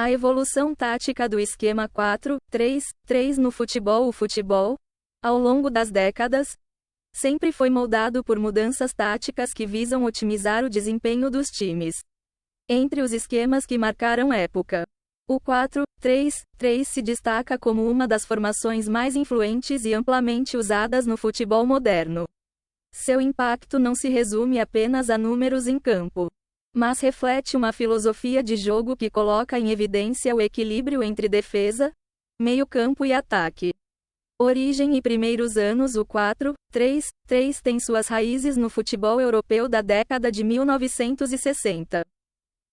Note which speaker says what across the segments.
Speaker 1: A evolução tática do esquema 4-3-3 no futebol. O futebol, ao longo das décadas, sempre foi moldado por mudanças táticas que visam otimizar o desempenho dos times. Entre os esquemas que marcaram época, o 4-3-3 se destaca como uma das formações mais influentes e amplamente usadas no futebol moderno. Seu impacto não se resume apenas a números em campo, mas reflete uma filosofia de jogo que coloca em evidência o equilíbrio entre defesa, meio-campo e ataque. Origem e primeiros anos. O 4-3-3 tem suas raízes no futebol europeu da década de 1960.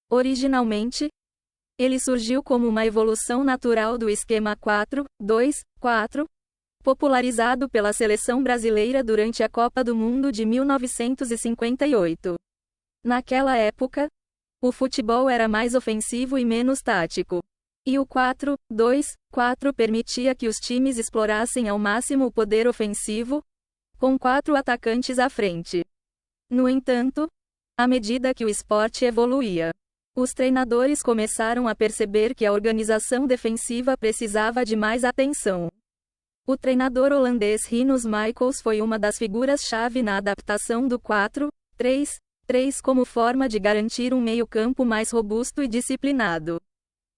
Speaker 1: Originalmente, ele surgiu como uma evolução natural do esquema 4-2-4, popularizado pela seleção brasileira durante a Copa do Mundo de 1958. Naquela época, o futebol era mais ofensivo e menos tático, e o 4-2-4 permitia que os times explorassem ao máximo o poder ofensivo, com 4 atacantes à frente. No entanto, à medida que o esporte evoluía, os treinadores começaram a perceber que a organização defensiva precisava de mais atenção. O treinador holandês Rinus Michels foi uma das figuras-chave na adaptação do 4-3-3 como forma de garantir um meio-campo mais robusto e disciplinado.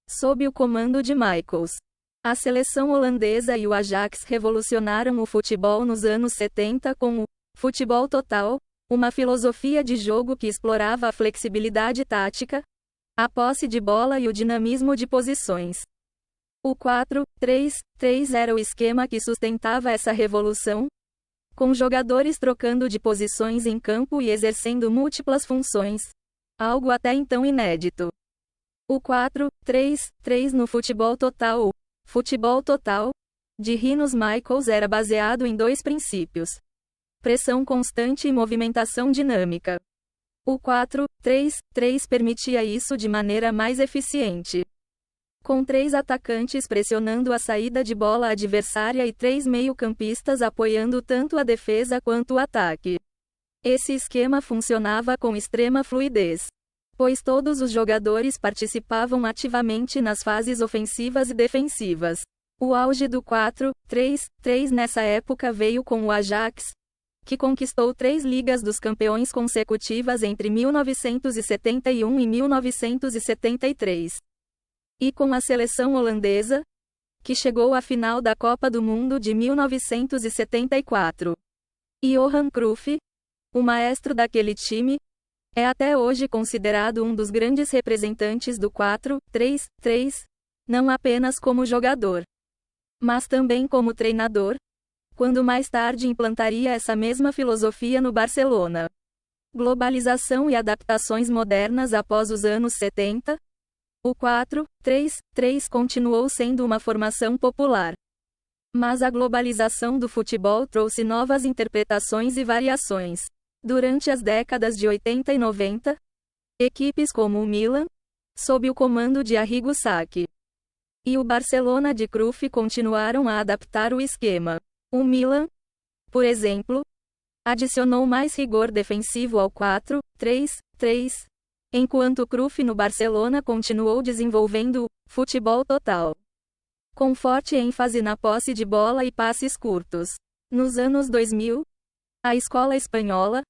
Speaker 1: Sob o comando de Michels, a seleção holandesa e o Ajax revolucionaram o futebol nos anos 70 com o futebol total, uma filosofia de jogo que explorava a flexibilidade tática, a posse de bola e o dinamismo de posições. O 4-3-3 era o esquema que sustentava essa revolução, com jogadores trocando de posições em campo e exercendo múltiplas funções, algo até então inédito. O 4-3-3 no futebol total. O futebol total, de Rinus Michels, era baseado em 2 princípios: pressão constante e movimentação dinâmica. O 4-3-3 permitia isso de maneira mais eficiente, com 3 atacantes pressionando a saída de bola adversária e 3 meio-campistas apoiando tanto a defesa quanto o ataque. Esse esquema funcionava com extrema fluidez, pois todos os jogadores participavam ativamente nas fases ofensivas e defensivas. O auge do 4-3-3 nessa época veio com o Ajax, que conquistou 3 Ligas dos Campeões consecutivas entre 1971 e 1973. E com a seleção holandesa, que chegou à final da Copa do Mundo de 1974. Johan Cruyff, o maestro daquele time, é até hoje considerado um dos grandes representantes do 4-3-3, não apenas como jogador, mas também como treinador, quando mais tarde implantaria essa mesma filosofia no Barcelona. Globalização e adaptações modernas. Após os anos 70, o 4-3-3 continuou sendo uma formação popular. Mas a globalização do futebol trouxe novas interpretações e variações. Durante as décadas de 80 e 90, equipes como o Milan, sob o comando de Arrigo Sacchi, e o Barcelona de Cruyff continuaram a adaptar o esquema. O Milan, por exemplo, adicionou mais rigor defensivo ao 4-3-3, enquanto Cruyff no Barcelona continuou desenvolvendo o futebol total, com forte ênfase na posse de bola e passes curtos. Nos anos 2000, a escola espanhola,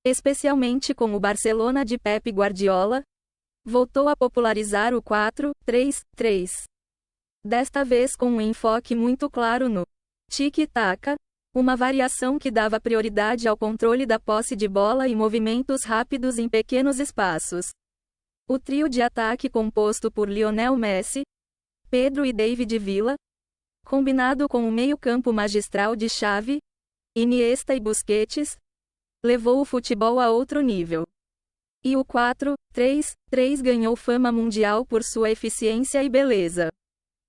Speaker 1: especialmente com o Barcelona de Pep Guardiola, voltou a popularizar o 4-3-3. Desta vez com um enfoque muito claro no tic-tac, uma variação que dava prioridade ao controle da posse de bola e movimentos rápidos em pequenos espaços. O trio de ataque composto por Lionel Messi, Pedro e David Villa, combinado com o meio-campo magistral de Xavi, Iniesta e Busquets, levou o futebol a outro nível. E o 4-3-3 ganhou fama mundial por sua eficiência e beleza.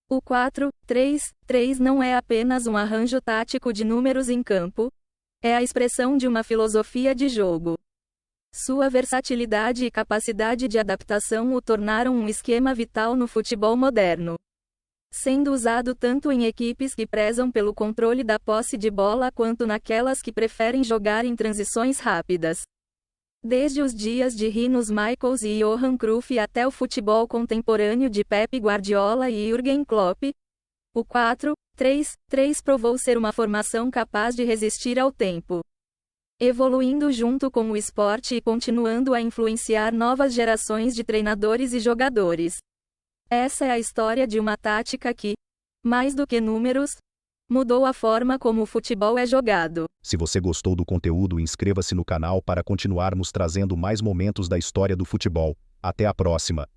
Speaker 1: O 4-3-3 não é apenas um arranjo tático de números em campo, é a expressão de uma filosofia de jogo. Sua versatilidade e capacidade de adaptação o tornaram um esquema vital no futebol moderno, sendo usado tanto em equipes que prezam pelo controle da posse de bola quanto naquelas que preferem jogar em transições rápidas. Desde os dias de Rinus Michels e Johan Cruyff até o futebol contemporâneo de Pep Guardiola e Jürgen Klopp, o 4-3-3 provou ser uma formação capaz de resistir ao tempo, evoluindo junto com o esporte e continuando a influenciar novas gerações de treinadores e jogadores. Essa é a história de uma tática que, mais do que números, mudou a forma como o futebol é jogado.
Speaker 2: Se você gostou do conteúdo, inscreva-se no canal para continuarmos trazendo mais momentos da história do futebol. Até a próxima!